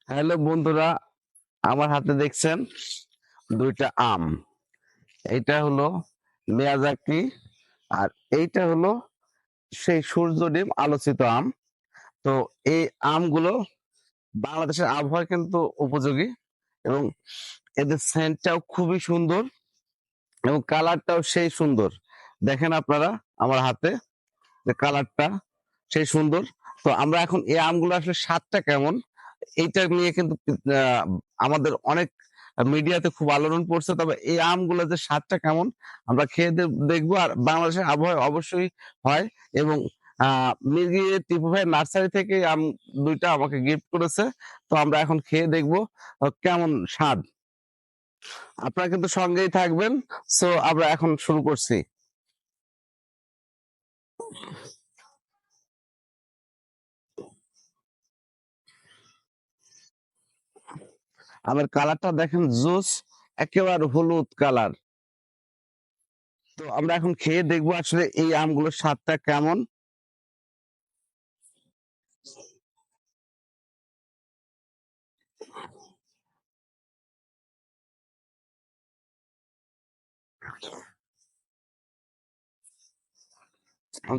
Hello বন্ধুরা, আমার হাতে দেখছেন দুইটা আম। এইটা হলো মিয়াজাকি, আর এইটা হলো সেই সূর্য ডিম আলোচিত আম। তো এই আমগুলো বাংলাদেশের আবহাওয়া কিন্তু উপযোগী, এবং এদের সেন্টটাও খুবই সুন্দর এবং কালারটাও সেই সুন্দর। দেখেন আপনারা আমার হাতে যে কালারটা সেই সুন্দর। তো আমরা এখন এই আমগুলো আসলে স্বাদটা কেমন এইটা নিয়ে কিন্তু আহ, আমাদের অনেক মিডিয়াতে খুব আলোড়ন পড়ছে। তবে এই আমগুলো যে স্বাদটা কেমন আমরা খেয়ে দেখবো। আর বাংলাদেশের আবহাওয়া অবশ্যই হয়, এবং মির্গি টিপু ভাই নার্সারি থেকে এই আম দুইটা আমাকে গিফট করেছে। তো আমরা এখন খেয়ে দেখবো কেমন স্বাদ। আপনারা কিন্তু সঙ্গেই থাকবেন। সো আমরা এখন শুরু করছি। আমের কালারটা দেখেন, জুস একেবারে হলুদ কালার। তো আমরা এখন খেয়ে দেখবো আসলে এই আমগুলোর স্বাদটা কেমন।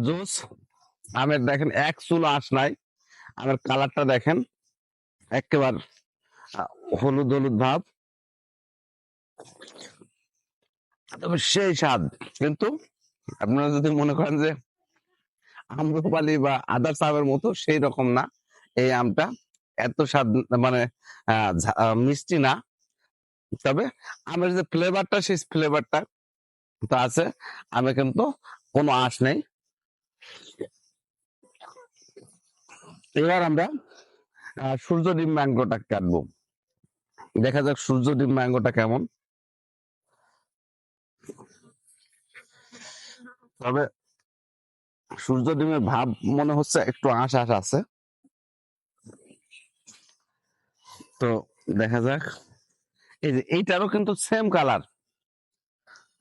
জুস আমের দেখেন এক চুলো আঁশ নাই। আমের কালারটা দেখেন একেবারে হলুদ হলুদ ভাব। তবে সেই স্বাদ, কিন্তু আপনারা যদি মনে করেন যে আম্রপালি বা আদার্স আমের মতো, সেই রকম না। এই আমটা এত স্বাদ, মানে মিষ্টি না। তবে আমের যে ফ্লেভারটা, সেই ফ্লেভারটা তো আছে। আমে কিন্তু কোনো আঁশ নেই। এবার আমরা সূর্য ডিম ম্যাঙ্গোটা কাটবো। দেখা যাক সূর্য ডিম ম্যাঙ্গোটা কেমন। তবে সূর্য ডিমের ভাব মনে হচ্ছে একটু আঁশ আঁশ আছে। তো দেখা যাক। এই যে এইটারও কিন্তু সেম কালার,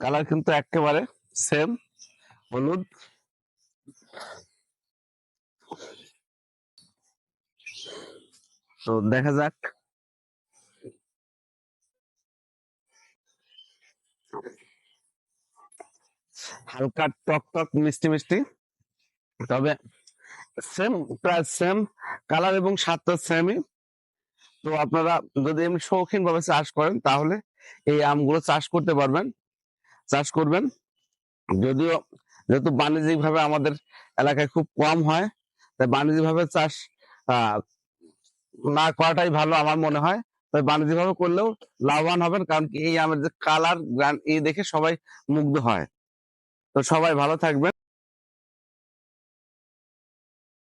কালার কিন্তু একেবারে সেম, হলুদ। তো দেখা যাক। হালকা টক টক মিষ্টি মিষ্টি। তবে সেম, প্রায় সেম কালার এবং স্বাদটা সেমই। তো আপনারা যদি এমনি শৌখিন ভাবে চাষ করেন, তাহলে এই আমগুলো চাষ করতে পারবেন, চাষ করবেন। যদিও যেহেতু বাণিজ্যিক ভাবে আমাদের এলাকায় খুব কম হয়, তাই বাণিজ্যিক ভাবে চাষ আহ না করাটাই ভালো আমার মনে হয়। তবে বাণিজ্যিক ভাবে করলেও লাভবান হবেন, কারণ কি এই আমের যে কালার গ্রান এই দেখে সবাই মুগ্ধ হয়। তো সবাই ভালো থাকবেন।